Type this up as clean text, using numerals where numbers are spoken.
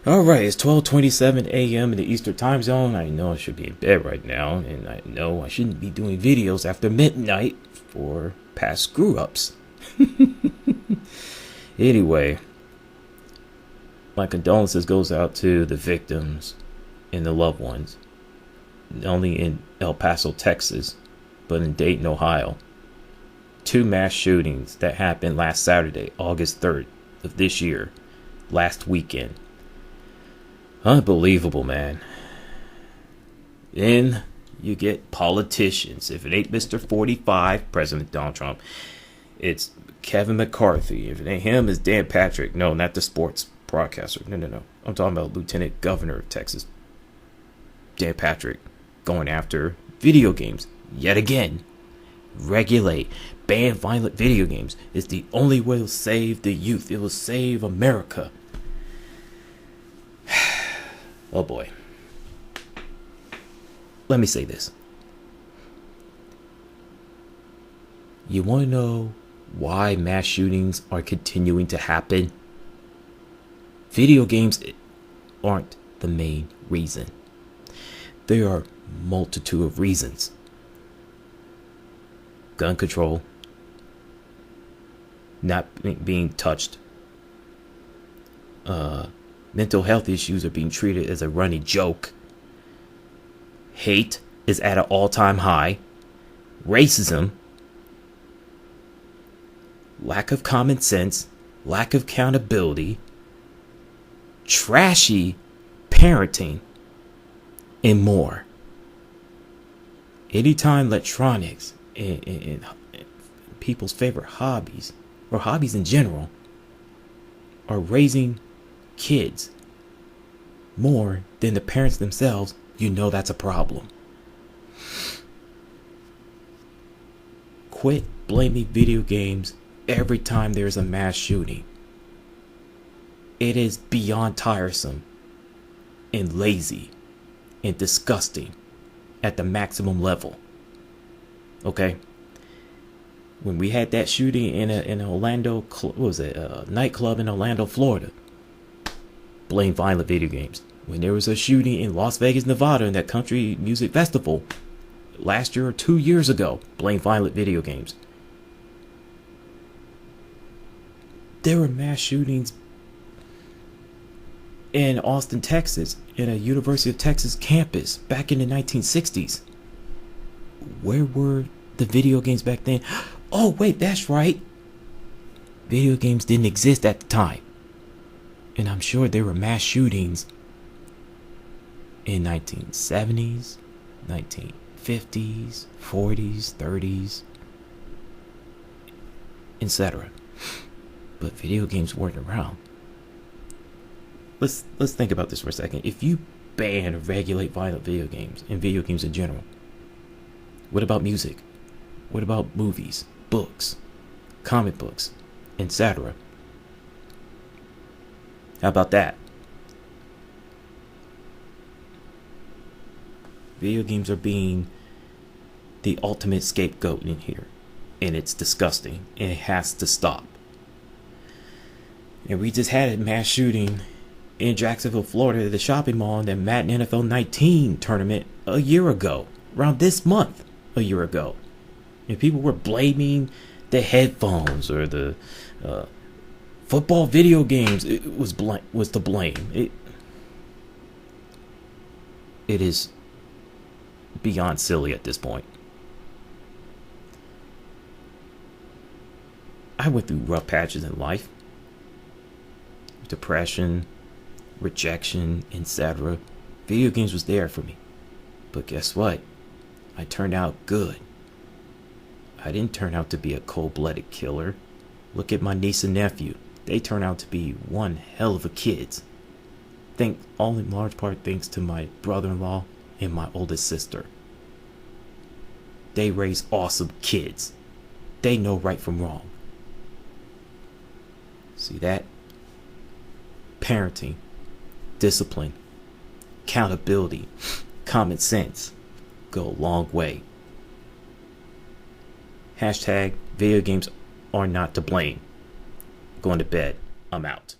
Alright, it's 12:27 a.m. in the Eastern Time Zone. I know I should be in bed right now, and I know I shouldn't be doing videos after midnight for past screw-ups. Anyway, my condolences goes out to the victims and the loved ones, not only in El Paso, Texas, but in Dayton, Ohio. Two mass shootings that happened last Saturday, August 3rd of this year, last weekend. Unbelievable, man. Then you get politicians. If it ain't Mr. 45, President Donald Trump, it's Kevin McCarthy. If it ain't him, it's Dan Patrick. No, not the sports broadcaster. No. I'm talking about Lieutenant Governor of Texas, Dan Patrick, going after video games yet again. Regulate, ban violent video games. It's the only way to save the youth. It will save America. Oh boy. Let me say this. You want to know why mass shootings are continuing to happen? Video games aren't the main reason. There are a multitude of reasons. Gun control, not being touched, mental health issues are being treated as a running joke. Hate is at an all-time high. Racism, lack of common sense, lack of accountability, trashy parenting, and more. Anytime electronics and people's favorite hobbies, or hobbies in general, are raising kids more than the parents themselves, you know that's a problem. Quit blaming video games every time there's a mass shooting. It is beyond tiresome and lazy and disgusting at the maximum level. Okay? When we had that shooting in Orlando, what was it? A nightclub in Orlando, Florida. Blame violent video games. When there was a shooting in Las Vegas, Nevada, in that country music festival last year or 2 years ago, blame violent video games. There were mass shootings in Austin, Texas, in a University of Texas campus back in the 1960s. Where were the video games back then? Oh, wait, that's right. Video games didn't exist at the time. And I'm sure there were mass shootings in 1970s, 1950s, 40s, 30s, etc. But video games weren't around. Let's think about this for a second. If you ban or regulate violent video games and video games in general, what about music? What about movies, books, comic books, etc.? How about that? Video games are being the ultimate scapegoat in here. And it's disgusting. And it has to stop. And we just had a mass shooting in Jacksonville, Florida, at the shopping mall in the Madden NFL 19 tournament a year ago. Around this month, a year ago. And people were blaming the headphones or the football video games. It was to blame. It is beyond silly at this point. I went through rough patches in life. Depression, rejection, etc. Video games was there for me. But guess what? I turned out good. I didn't turn out to be a cold-blooded killer. Look at my niece and nephew. They turn out to be one hell of a kids. All in large part thanks to my brother-in-law and my oldest sister. They raise awesome kids. They know right from wrong. See that? Parenting, discipline, accountability, common sense go a long way. Hashtag video games are not to blame. Going to bed. I'm out.